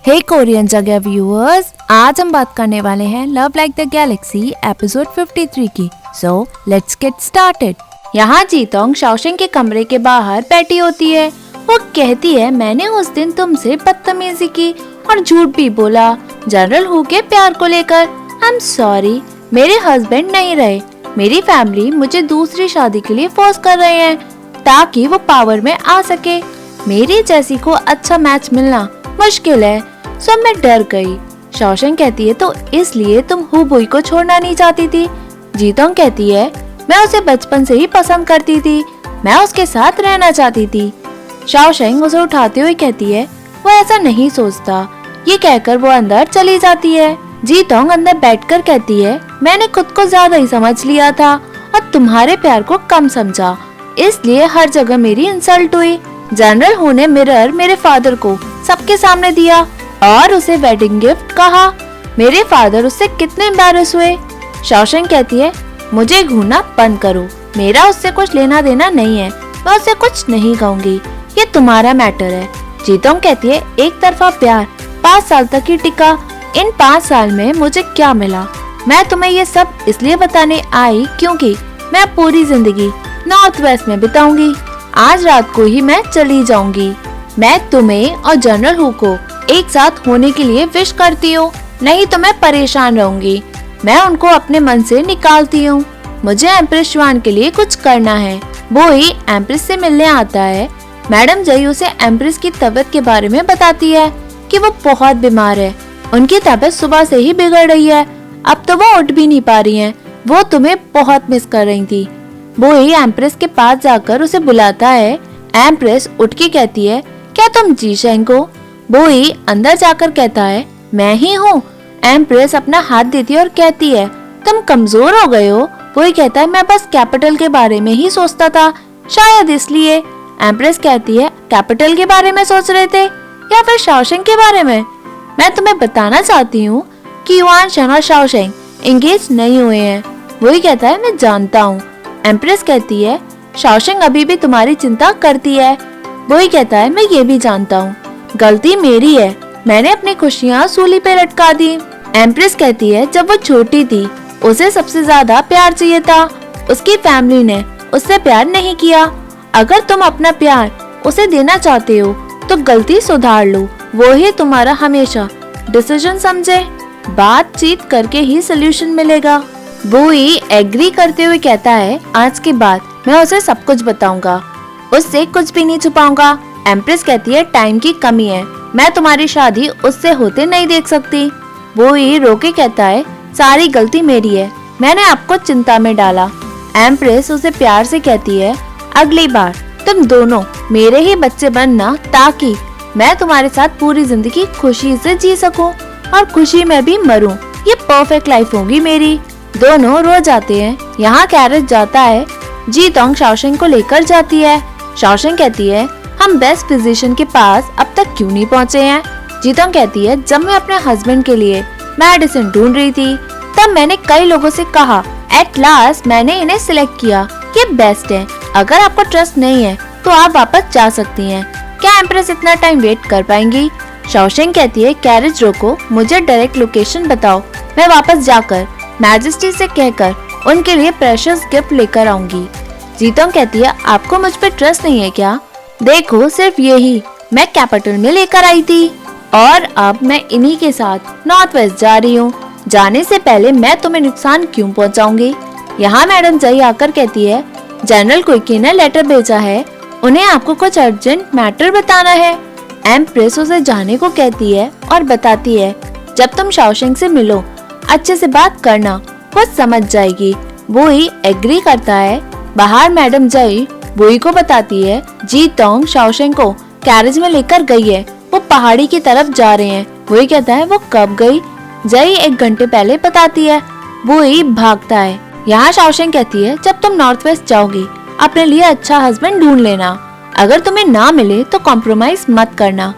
हे Korean जगह viewers, आज हम बात करने वाले हैं love like the Galaxy episode 53 की। So let's get started. यहाँ जीतोंग शाओशेंग के कमरे के बाहर बैठी होती है। वो कहती है, मैंने उस दिन तुमसे बदतमीजी की और झूठ भी बोला जनरल हु के प्यार को लेकर। आई एम सॉरी, मेरे हस्बैंड नहीं रहे। मेरी फैमिली मुझे दूसरी शादी के लिए फोर्स कर रहे हैं ताकि वो पावर में आ सके। मेरी जैसी को अच्छा मैच मिलना मुश्किल है, सो मैं डर गई। शाओशेंग कहती है, तो इसलिए तुम हुबुई को छोड़ना नहीं चाहती थी। जीतोंग कहती है, मैं उसे बचपन से ही पसंद करती थी, मैं उसके साथ रहना चाहती थी। शाओशेंग उसे उठाते हुए कहती है, वो ऐसा नहीं सोचता। ये कहकर वो अंदर चली जाती है। जीतोंग अंदर बैठकर कहती है, मैंने खुद को ज्यादा ही समझ लिया था और तुम्हारे प्यार को कम समझा, इसलिए हर जगह मेरी इंसल्ट हुई। जनरल हु ने मिरर मेरे फादर को सबके सामने दिया और उसे वेडिंग गिफ्ट कहा। मेरे फादर उससे कितने एम्बैरेस हुए। शाओशेंग कहती है, मुझे घूरना बंद करो, मेरा उससे कुछ लेना देना नहीं है, मैं उससे कुछ नहीं कहूँगी, ये तुम्हारा मैटर है। जीतोंग कहती है, एक तरफा प्यार 5 साल तक ही टिका, इन 5 साल में मुझे क्या मिला? मैं तुम्हें ये सब इसलिए बताने आई क्योंकि मैं पूरी जिंदगी नॉर्थ वेस्ट में बिताऊंगी। आज रात को ही मैं चली जाऊंगी। मैं तुम्हें और जनरल हु को एक साथ होने के लिए विश करती हूँ, नहीं तो मैं परेशान रहूंगी। मैं उनको अपने मन से निकालती हूँ। मुझे एम्प्रेस जुआन के लिए कुछ करना है। वो ही एम्प्रेस से मिलने आता है। मैडम जई उसे एम्प्रेस की तबीयत के बारे में बताती है कि वो बहुत बीमार है। उनकी तबीयत सुबह से ही बिगड़ रही है, अब तो वो उठ भी नहीं पा रही है। वो तुम्हें बहुत मिस कर रही थी। वो ही एम्प्रेस के पास जाकर उसे बुलाता है। एम्प्रेस उठ के कहती है, क्या तुम जीशेंग हो? वो ही अंदर जाकर कहता है, मैं ही हूँ। एम्प्रेस अपना हाथ देती है और कहती है, तुम कमजोर हो गए हो। वो ही कहता है, मैं बस कैपिटल के बारे में ही सोचता था, शायद इसलिए। एम्प्रेस कहती है, कैपिटल के बारे में सोच रहे थे या फिर शाओशेंग के बारे में? मैं तुम्हें बताना चाहती हूँ कि युआन शन और शाओशेंग एंगेज नहीं हुए हैं। वही कहता है, मैं जानता हूँ। एम्प्रेस कहती है, शाओशेंग अभी भी तुम्हारी चिंता करती है। वही कहता है, मैं ये भी जानता हूँ, गलती मेरी है, मैंने अपनी खुशियाँ सूली पे लटका दी। एम्प्रेस कहती है, जब वो छोटी थी उसे सबसे ज्यादा प्यार चाहिए था, उसकी फैमिली ने उससे प्यार नहीं किया। अगर तुम अपना प्यार उसे देना चाहते हो तो गलती सुधार लो, वो ही तुम्हारा हमेशा डिसीजन समझे। बातचीत करके ही सोल्यूशन मिलेगा। वो ही एग्री करते हुए कहता है, आज के बाद मैं उसे सब कुछ बताऊंगा, उससे कुछ भी नहीं छुपाऊंगा। एम्प्रेस कहती है, टाइम की कमी है, मैं तुम्हारी शादी उससे होते नहीं देख सकती। वो ही रोके कहता है, सारी गलती मेरी है, मैंने आपको चिंता में डाला। एम्प्रेस उसे प्यार से कहती है, अगली बार तुम दोनों मेरे ही बच्चे बनना ताकि मैं तुम्हारे साथ पूरी जिंदगी खुशी से जी सकूं और खुशी में भी मरूं। ये परफेक्ट लाइफ होगी मेरी। दोनों रो जाते हैं। यहाँ कैरेज जाता है। जीतोंग शाओशेंग को लेकर जाती है। शाओशेंग कहती है, हम बेस्ट फिजिशियन के पास अब तक क्यों नहीं पहुँचे हैं? जीतोंग कहती है, जब मैं अपने हस्बैंड के लिए मेडिसिन ढूंढ रही थी तब मैंने कई लोगों से कहा, एट लास्ट मैंने इन्हें सिलेक्ट किया, ये बेस्ट है। अगर आपको ट्रस्ट नहीं है तो आप वापस जा सकती हैं। क्या एम्प्रेस इतना टाइम वेट कर पाएंगी? शाओशेंग कहती है, कैरेज रोको, मुझे डायरेक्ट लोकेशन बताओ, मैं वापस जाकर मैजेस्टी से कहकर उनके लिए प्रेशियस गिफ्ट लेकर आऊंगी। जीतोंग कहती है, आपको मुझ पे ट्रस्ट नहीं है क्या? देखो, सिर्फ यही मैं कैपिटल में लेकर आई थी और अब मैं इन्हीं के साथ नॉर्थ वेस्ट जा रही हूँ। जाने से पहले मैं तुम्हें नुकसान क्यों पहुँचाऊंगी? यहाँ मैडम जई आकर कहती है, जनरल कुइकी ने लेटर भेजा है, उन्हें आपको कुछ अर्जेंट मैटर बताना है। एम्प्रेस उसे जाने को कहती है और बताती है, जब तुम शाओशेंग से मिलो अच्छे से बात करना, वो समझ जाएगी। वो ही एग्री करता है। बाहर मैडम जई वोई को बताती है, जीतोंग शाओशेंग को कैरेज में लेकर गई है, वो पहाड़ी की तरफ जा रहे हैं। वही कहता है, वो कब गई? जई 1 घंटे पहले बताती है। वो ही भागता है। यहाँ शाओशेंग कहती है, जब तुम नॉर्थ वेस्ट जाओगी अपने लिए अच्छा हस्बैंड ढूंढ लेना, अगर तुम्हें ना मिले तो कॉम्प्रोमाइज मत करना।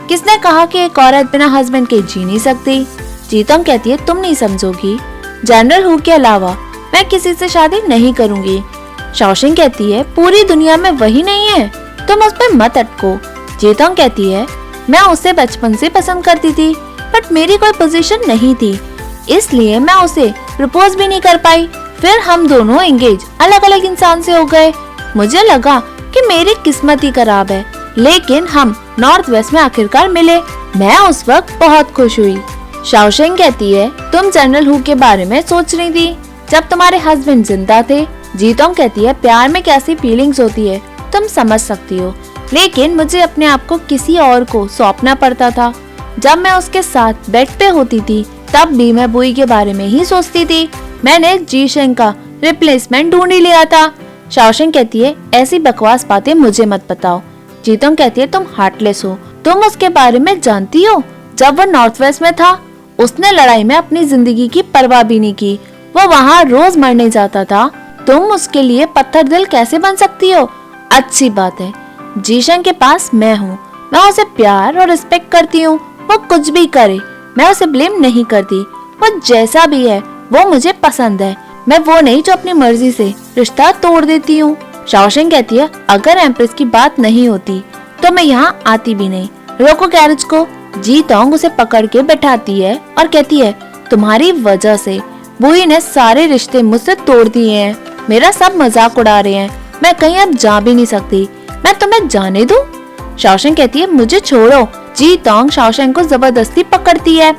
किसने कहा कि एक औरत बिना हस्बैंड के जी नहीं सकती? जीतोंग कहती है, तुम नहीं समझोगी, जनरल हु के अलावा मैं किसी से शादी नहीं करूंगी। शाओशेंग कहती है, पूरी दुनिया में वही नहीं है, तुम उस पर मत अटको। जीतोंग कहती है, मैं उसे बचपन से पसंद करती थी, बट मेरी कोई पोजीशन नहीं थी, इसलिए मैं उसे प्रपोज भी नहीं कर पाई। फिर हम दोनों एंगेज अलग अलग इंसान से हो गए। मुझे लगा कि मेरी किस्मत ही खराब है, लेकिन हम नॉर्थ वेस्ट में आखिरकार मिले। मैं उस वक्त बहुत खुश हुई। शाओशेंग कहती है, तुम जनरल हु के बारे में सोच रही थी जब तुम्हारे हस्बैंड जिंदा थे। जीतोंग कहती है, प्यार में कैसी फीलिंग्स होती है तुम समझ सकती हो, लेकिन मुझे अपने आप को किसी और को सौंपना पड़ता था। जब मैं उसके साथ बेड पे होती थी तब भी मैं बुई के बारे में ही सोचती थी। मैंने जीशेंग का रिप्लेसमेंट ढूंढ ही लिया था। शाओशेंग कहती है, ऐसी बकवास बातें मुझे मत बताओ। जीतोंग कहती है, तुम हार्टलेस हो, तुम उसके बारे में जानती हो। जब वो नॉर्थ वेस्ट में था उसने लड़ाई में अपनी जिंदगी की परवाह भी नहीं की, वो वहाँ रोज मरने जाता था। तुम उसके लिए पत्थर दिल कैसे बन सकती हो? अच्छी बात है, जीशेंग के पास मैं हूँ, मैं उसे प्यार और रिस्पेक्ट करती हूँ। वो कुछ भी करे मैं उसे ब्लेम नहीं करती, वो जैसा भी है वो मुझे पसंद है। मैं वो नहीं जो अपनी मर्जी से रिश्ता तोड़ देती हूँ। शाओशेंग कहती है, अगर एम्प्रेस की बात नहीं होती तो मैं यहाँ आती भी नहीं। रोको कैरेज को। जीतोंग उसे पकड़ के बैठाती है और कहती है, तुम्हारी वजह से बुई ने सारे रिश्ते मुझसे तोड़ दिए हैं, मेरा सब मजाक उड़ा रहे हैं, मैं कहीं अब जा भी नहीं सकती, मैं तुम्हें जाने दूं? शाओशेंग कहती है, मुझे छोड़ो। जीतोंग शाओशेंग को जबरदस्ती पकड़ती है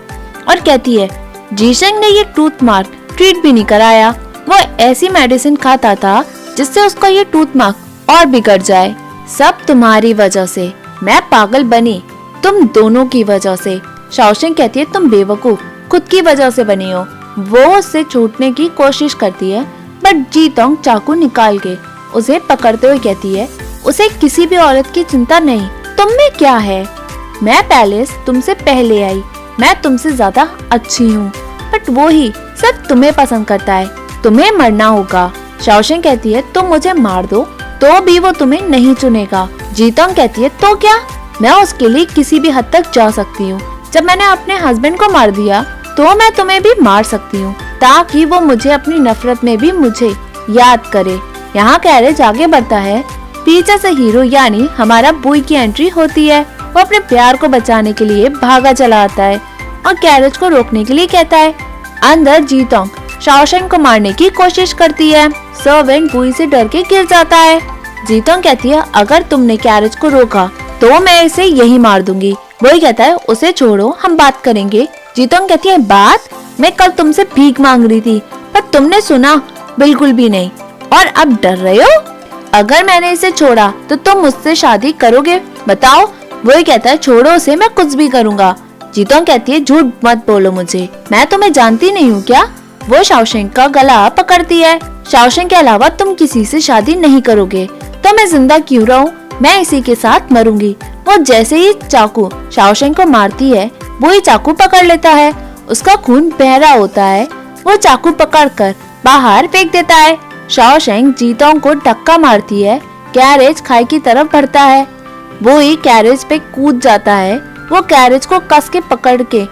और कहती है, जीशेंग ने ये टूथ मार्क ट्रीट भी नहीं कराया, वो ऐसी मेडिसिन खाता था जिससे उसका ये टूथ मार्क और बिगड़ जाए। सब तुम्हारी वजह से मैं पागल बनी, तुम दोनों की वजह से। शाओशेंग कहती है, तुम बेवकूफ खुद की वजह से बनी हो। वो उससे छूटने की कोशिश करती है, बट जीतोंग चाकू निकाल के उसे पकड़ते हुए कहती है, उसे किसी भी औरत की चिंता नहीं, तुम में क्या है? मैं पैलेस तुमसे पहले आई, मैं तुमसे ज्यादा अच्छी हूँ, बट वो ही सिर्फ तुम्हें पसंद करता है, तुम्हें मरना होगा। शाओशेंग कहती है, तुम मुझे मार दो तो भी वो तुम्हें नहीं चुनेगा। जीतोंग कहती है, तो क्या? मैं उसके लिए किसी भी हद तक जा सकती हूँ। जब मैंने अपने हस्बैंड को मार दिया तो मैं तुम्हें भी मार सकती हूँ, ताकि वो मुझे अपनी नफरत में भी मुझे याद करे। यहाँ कैरेज आगे बढ़ता है, पीछे से हीरो यानी हमारा बुई की एंट्री होती है। वो अपने प्यार को बचाने के लिए भागा चला आता है और कैरेज को रोकने के लिए कहता है। अंदर जीतोंग शाओशेंग को मारने की कोशिश करती है। सर्वेंट बुई से डर के गिर जाता है। जीतोंग कहती है, अगर तुमने कैरेज को रोका तो मैं इसे यही मार दूंगी। बुई कहता है, उसे छोड़ो, हम बात करेंगे। जीतोंग कहती है, बात? मैं कल तुमसे भीख मांग रही थी पर तुमने सुना बिल्कुल भी नहीं, और अब डर रहे हो? अगर मैंने इसे छोड़ा तो तुम मुझसे शादी करोगे, बताओ? वही कहता है, छोड़ो उसे, मैं कुछ भी करूँगा। जीतोंग कहती है, झूठ मत बोलो मुझे, मैं तुम्हें जानती नहीं हूँ क्या? वो शाओशेंग का गला पकड़ती है। शाओशेंग के अलावा तुम किसी से शादी नहीं करोगे, तो मैं जिंदा क्यों रहूं? मैं इसी के साथ मरूंगी। वो जैसे ही चाकू शाओशेंग को मारती है, वो ही चाकू पकड़ लेता है। उसका खून बह रहा होता है। वो चाकू पकड़कर बाहर फेंक देता है। शाओशेंग जीतोंग को धक्का मारती है। कैरेज खाई की तरफ बढ़ता है। वो ही कैरेज पे कूद जाता है। वो कैरेज को कस के पकड़ के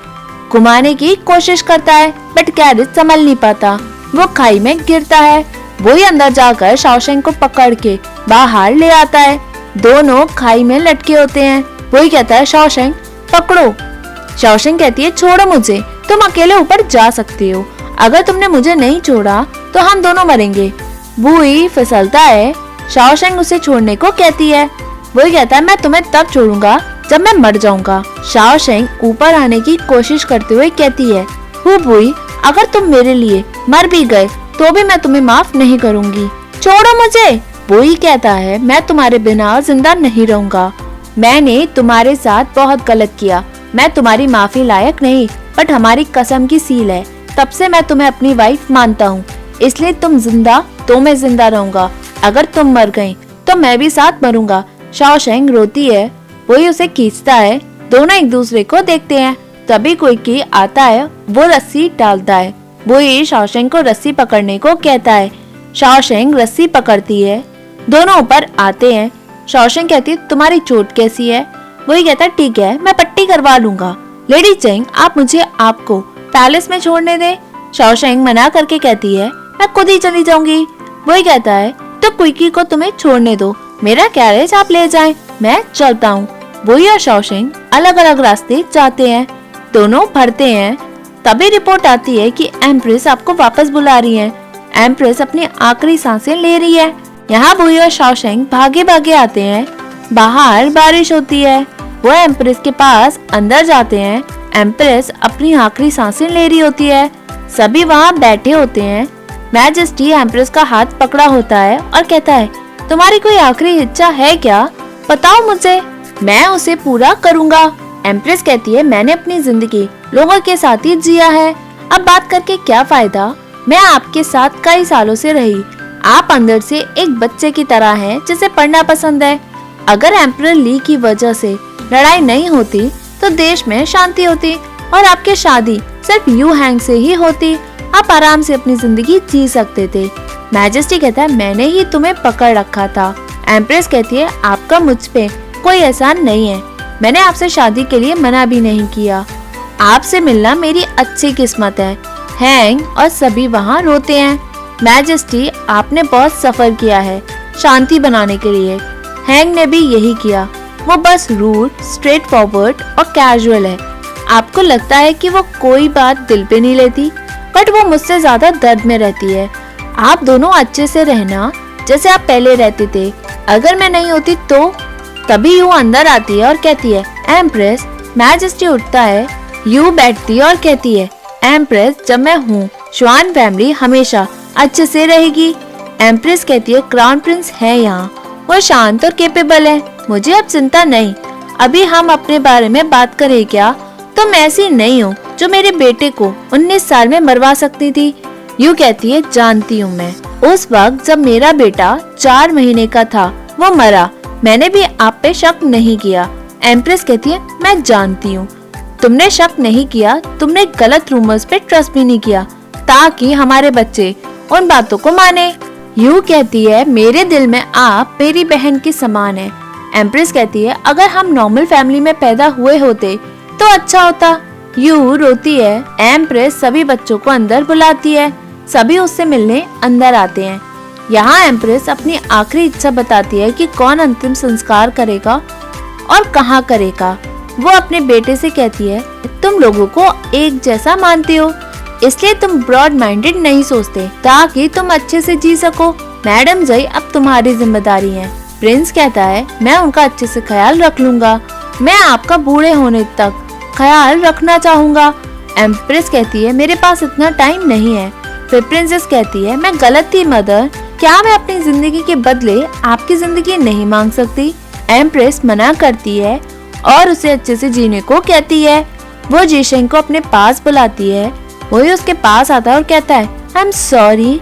घुमाने की कोशिश करता है, बट कैरेज संभल नहीं पाता, वो खाई में गिरता है। वो ही अंदर जाकर शाओशेंग को पकड़ के बाहर ले आता है। दोनों खाई में लटके होते हैं। वो ही कहता है, शाओशेंग पकड़ो। शाओशेंग कहती है, छोड़ो मुझे, तुम अकेले ऊपर जा सकती हो, अगर तुमने मुझे नहीं छोड़ा तो हम दोनों मरेंगे। बुई फिसलता है। शाओशेंग उसे छोड़ने को कहती है। वही कहता है, मैं तुम्हें तब छोड़ूंगा जब मैं मर जाऊंगा। शाओशेंग ऊपर आने की कोशिश करते हुए कहती है, हु बुई, अगर तुम मेरे लिए मर भी गए तो भी मैं तुम्हें माफ नहीं करूंगी, छोड़ो मुझे। बुई कहता है, मैं तुम्हारे बिना जिंदा नहीं रहूंगा, मैंने तुम्हारे साथ बहुत गलत किया, मैं तुम्हारी माफी लायक नहीं, बट हमारी कसम की सील है, तब से मैं तुम्हें अपनी वाइफ मानता हूँ, इसलिए तुम जिंदा तो मैं जिंदा रहूंगा, अगर तुम मर गई तो मैं भी साथ मरूंगा। शाओशेंग रोती है। वही उसे खींचता है। दोनों एक दूसरे को देखते हैं। तभी कोई की आता है, वो रस्सी डालता है। वो ये शाओशेंग को रस्सी पकड़ने को कहता है। शाओशेंग रस्सी पकड़ती है। दोनों ऊपर आते हैं। शाओशेंग कहती है, तुम्हारी चोट कैसी है? वही कहता है, ठीक है, मैं पट्टी करवा लूंगा। लेडी चेंग, आप मुझे आपको पैलेस में छोड़ने दें। शाओशेंग मना करके कहती है, मैं खुद ही चली जाऊंगी। वही कहता है, तो क्विकी को तुम्हें छोड़ने दो, मेरा कैरेज आप ले जाएं, मैं चलता हूँ। वही और शॉशैंक अलग अलग रास्ते जाते हैं, दोनों भरते हैं। तभी रिपोर्ट आती है कि एम्प्रेस आपको वापस बुला रही है। एम्प्रेस अपनी आखिरी सांसें ले रही है। यहाँ वही और शॉशैंक भागे भागे आते हैं। बाहर बारिश होती है। वो एम्प्रेस के पास अंदर जाते हैं। एम्प्रेस अपनी आखिरी सांसें ले रही होती है। सभी वहाँ बैठे होते हैं। मैजेस्टी एम्प्रेस का हाथ पकड़ा होता है और कहता है, तुम्हारी कोई आखिरी इच्छा है क्या? बताओ मुझे, मैं उसे पूरा करूँगा। एम्प्रेस कहती है, मैंने अपनी जिंदगी लोगों के साथ ही जिया है, अब बात करके क्या फायदा? मैं आपके साथ कई सालों से रही। आप अंदर से एक बच्चे की तरह हैं जिसे पढ़ना पसंद है। अगर एम्परर ली की वजह से लड़ाई नहीं होती तो देश में शांति होती और आपकी शादी सिर्फ यू हैंग से ही होती। आप आराम से अपनी जिंदगी जी सकते थे। मैजेस्टी कहता है, मैंने ही तुम्हें पकड़ रखा था। एम्प्रेस कहती है, आपका मुझ पे कोई एहसान नहीं है। मैंने आपसे शादी के लिए मना भी नहीं किया। आपसे मिलना मेरी अच्छी किस्मत है। हैंग और सभी वहाँ रोते हैं। मैजेस्टी, आपने बहुत सफर किया है शांति बनाने के लिए। हैंग ने भी यही किया। वो बस रूड, स्ट्रेट फॉरवर्ड और कैजुअल है। आपको लगता है कि वो कोई बात दिल पे नहीं लेती, बट वो मुझसे ज्यादा दर्द में रहती है। आप दोनों अच्छे से रहना जैसे आप पहले रहते थे। अगर मैं नहीं होती तो। तभी यू अंदर आती है और कहती है, एम्प्रेस। मैजेस्टी उठता है। यू बैठती है और कहती है, एम्प्रेस, जब मैं हूँ श्वान फैमिली हमेशा अच्छे से रहेगी। एम्प्रेस कहती है, क्राउन प्रिंस है यहाँ, वो शांत और कैपेबल है, मुझे अब चिंता नहीं। अभी हम अपने बारे में बात करें क्या? तुम ऐसी नहीं हो जो मेरे बेटे को 19 साल में मरवा सकती थी। यू कहती है, जानती हूँ मैं। उस वक्त जब मेरा बेटा 4 महीने का था वो मरा। मैंने भी आप पे शक नहीं किया। एम्प्रेस कहती है, मैं जानती हूँ तुमने शक नहीं किया, तुमने गलत रूमर्स पे ट्रस्ट भी नहीं किया ताकि हमारे बच्चे उन बातों को माने। यू कहती है, मेरे दिल में आप मेरी बहन के समान है। एम्प्रेस कहती है, अगर हम नॉर्मल फैमिली में पैदा हुए होते तो अच्छा होता। यू रोती है। एम्प्रेस सभी बच्चों को अंदर बुलाती है। सभी उससे मिलने अंदर आते हैं। यहाँ एम्प्रेस अपनी आखिरी इच्छा बताती है कि कौन अंतिम संस्कार करेगा और कहाँ करेगा। वो अपने बेटे से कहती है, तुम लोगों को एक जैसा मानते हो, इसलिए तुम ब्रॉड माइंडेड नहीं सोचते ताकि तुम अच्छे से जी सको। मैडम जय अब तुम्हारी जिम्मेदारी है। प्रिंस कहता है, मैं उनका अच्छे से ख्याल रख लूंगा। मैं आपका बूढ़े होने तक ख्याल रखना चाहूँगा। एम्प्रेस कहती है, मेरे पास इतना टाइम नहीं है। फिर प्रिंसेस कहती है, मैं गलत थी मदर, क्या मैं अपनी जिंदगी के बदले आपकी जिंदगी नहीं मांग सकती? एम्प्रेस मना करती है और उसे अच्छे से जीने को कहती है। वो जीशेंग को अपने पास बुलाती है। वही उसके पास आता है और कहता है, आई एम सॉरी।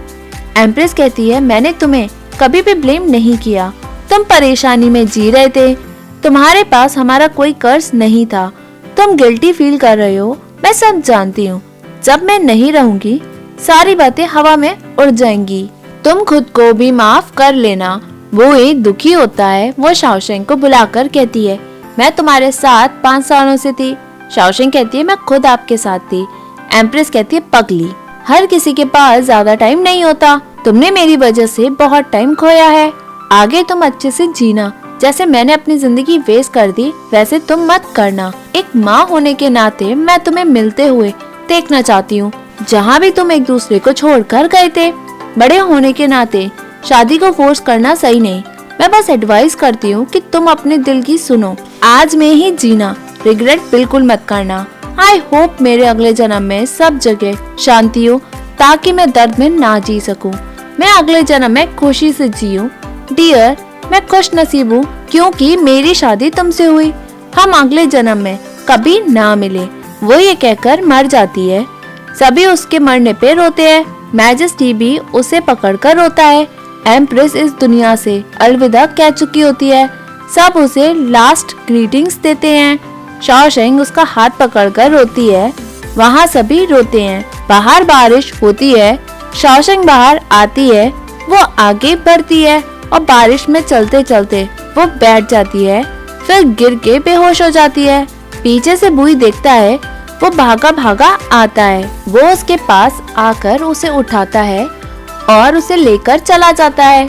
एम्प्रेस कहती है, मैंने तुम्हें कभी भी ब्लेम नहीं किया। तुम परेशानी में जी रहे थे। तुम्हारे पास हमारा कोई कर्ज नहीं था। तुम गिल्टी फील कर रहे हो, मैं सब जानती हूँ। जब मैं नहीं रहूंगी सारी बातें हवा में उड़ जाएंगी। तुम खुद को भी माफ कर लेना। वो एक दुखी होता है। वो शॉशैंक को बुलाकर कहती है, मैं तुम्हारे साथ 5 सालों से थी। शॉशैंक कहती है, मैं खुद आपके साथ थी। एम्प्रेस कहती है, पगली, हर किसी के पास ज्यादा टाइम नहीं होता। तुमने मेरी वजह से बहुत टाइम खोया है। आगे तुम अच्छे से जीना। जैसे मैंने अपनी जिंदगी वेस्ट कर दी वैसे तुम मत करना। एक माँ होने के नाते मैं तुम्हें मिलते हुए देखना चाहती हूँ, जहाँ भी तुम एक दूसरे को छोड़कर गए थे। बड़े होने के नाते शादी को फोर्स करना सही नहीं। मैं बस एडवाइस करती हूँ कि तुम अपने दिल की सुनो। आज में ही जीना, रिग्रेट बिल्कुल मत करना। आई होप मेरे अगले जन्म में सब जगह शांति हो ताकि मैं दर्द में ना जी सकूं। मैं अगले जन्म में खुशी से जीऊं। डियर, मैं खुश नसीब हूँ क्योंकि मेरी शादी तुमसे हुई। हम अगले जन्म में कभी ना मिले। वो ये कहकर मर जाती है। सभी उसके मरने पे रोते हैं। मैजेस्टी भी उसे पकड़कर रोता है। एम्प्रेस इस दुनिया से अलविदा कह चुकी होती है। सब उसे लास्ट ग्रीटिंग्स देते हैं। शॉशैंक उसका हाथ पकड़कर रोती है। वहाँ सभी रोते हैं। बाहर बारिश होती है। शॉशैंक बाहर आती है। वो आगे बढ़ती है और बारिश में चलते चलते वो बैठ जाती है, फिर गिर के बेहोश हो जाती है। पीछे से बुई देखता है। वो भागा भागा आता है। वो उसके पास आकर उसे उठाता है और उसे लेकर चला जाता है।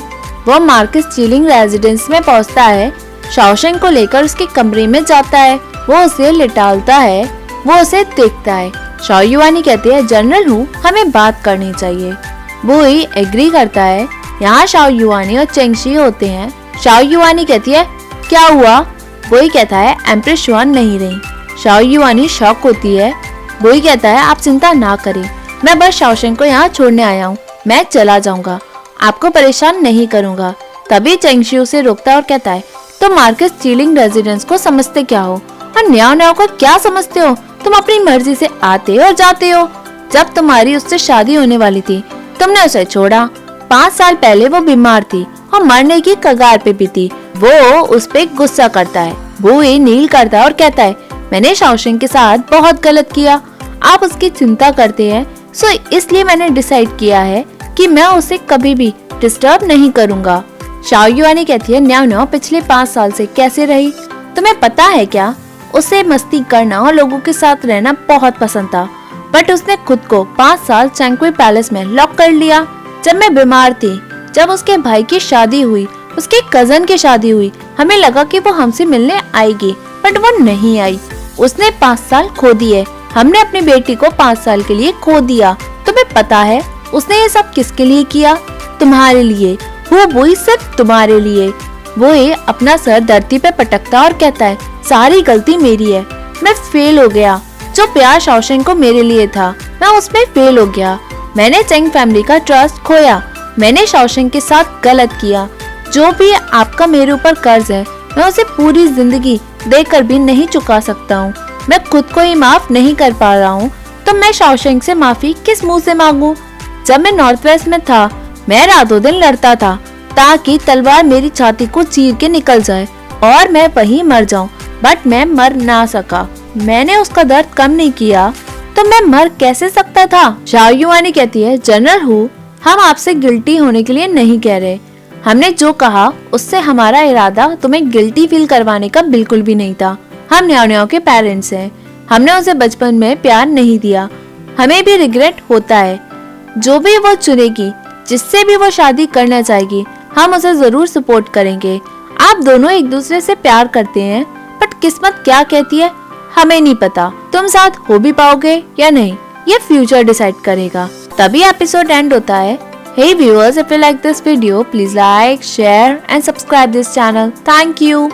वो मार्कस चीलिंग रेजिडेंस में पहुंचता है। शाओशेंग को लेकर उसके कमरे में जाता है। वो उसे लिटालता है, वो उसे देखता है। शाओ युआनी कहती है, जनरल हूँ, हमें बात करनी चाहिए। बुई एग्री करता है। यहाँ शाओ युआनी और चेंगशी होते हैं। शाओ युआनी कहती है, क्या हुआ? बुई कहता है, एम्प्रेस शुआन नहीं रही। शाओ युआनी शॉक होती है। बुई कहता है, आप चिंता ना करें, मैं बस शाओशेंग को यहाँ छोड़ने आया हूँ, मैं चला जाऊंगा, आपको परेशान नहीं करूंगा। तभी चेंगशी उसे रोकता है और कहता है, तुम मार्कस चीलिंग रेजिडेंस को समझते क्या हो और न्याओ न्याओ को क्या समझते हो? तुम अपनी मर्जी से आते और जाते हो। जब तुम्हारी उससे शादी होने वाली थी तुमने उसे छोड़ा। 5 साल पहले वो बीमार थी और मरने की कगार पे भी थी। वो उस पे गुस्सा करता है। वो नील करता है और कहता है, मैंने शाओशेंग के साथ बहुत गलत किया। आप उसकी चिंता करते हैं, सो इसलिए मैंने डिसाइड किया है कि मैं उसे कभी भी डिस्टर्ब नहीं करूंगा। शाओ युआनी कहती है, न्याओ न्याओ पिछले 5 साल से कैसे रही? तुम्हें पता है क्या? उसे मस्ती करना और लोगों के साथ रहना बहुत पसंद था, बट उसने खुद को 5 साल चैंक्वी पैलेस में लॉक कर लिया। जब मैं बीमार थी, जब उसके भाई की शादी हुई, उसके कजन की शादी हुई, हमें लगा कि वो हमसे मिलने आएगी, बट वो नहीं आई। उसने 5 साल खो दिए। हमने अपनी बेटी को 5 साल के लिए खो दिया। तुम्हें पता है उसने ये सब किसके लिए किया? तुम्हारे लिए। वो सिर्फ तुम्हारे लिए। वो अपना सर धरती पे पटकता और कहता है, सारी गलती मेरी है, मैं फेल हो गया। जो प्यार शाओशेंग को मेरे लिए था, मैं उसमें फेल हो गया। मैंने चेंग फैमिली का ट्रस्ट खोया। मैंने शाओशेंग के साथ गलत किया। जो भी आपका मेरे ऊपर कर्ज है, मैं उसे पूरी जिंदगी देकर भी नहीं चुका सकता हूँ। मैं खुद को ही माफ नहीं कर पा रहा हूँ, तो मैं शाओशेंग से माफी किस मुंह से मांगू? जब मैं नॉर्थ वेस्ट में था, मैं रातों दिन लड़ता था ताकि तलवार मेरी छाती को चीर के निकल जाए और मैं वहीं मर जाऊं, बट मैं मर ना सका। मैंने उसका दर्द कम नहीं किया, तो मैं मर कैसे सकता था? शाओ युआनी कहती है, जनरल हूँ, हम आपसे गिल्टी होने के लिए नहीं कह रहे। हमने जो कहा उससे हमारा इरादा तुम्हें गिल्टी फील करवाने का बिल्कुल भी नहीं था। हम न्याओ न्याओ के पेरेंट्स हैं। हमने उसे बचपन में प्यार नहीं दिया। हमें भी रिग्रेट होता है। जो भी वो चुनेगी, जिससे भी वो शादी करना चाहेगी, हम उसे जरूर सपोर्ट करेंगे। आप दोनों एक दूसरे से प्यार करते हैं, बट किस्मत क्या कहती है हमें नहीं पता। तुम साथ हो भी पाओगे या नहीं, ये फ्यूचर डिसाइड करेगा। तभी एपिसोड एंड होता है। Hey viewers, if you like this video, please like, share and subscribe this channel. Thank you.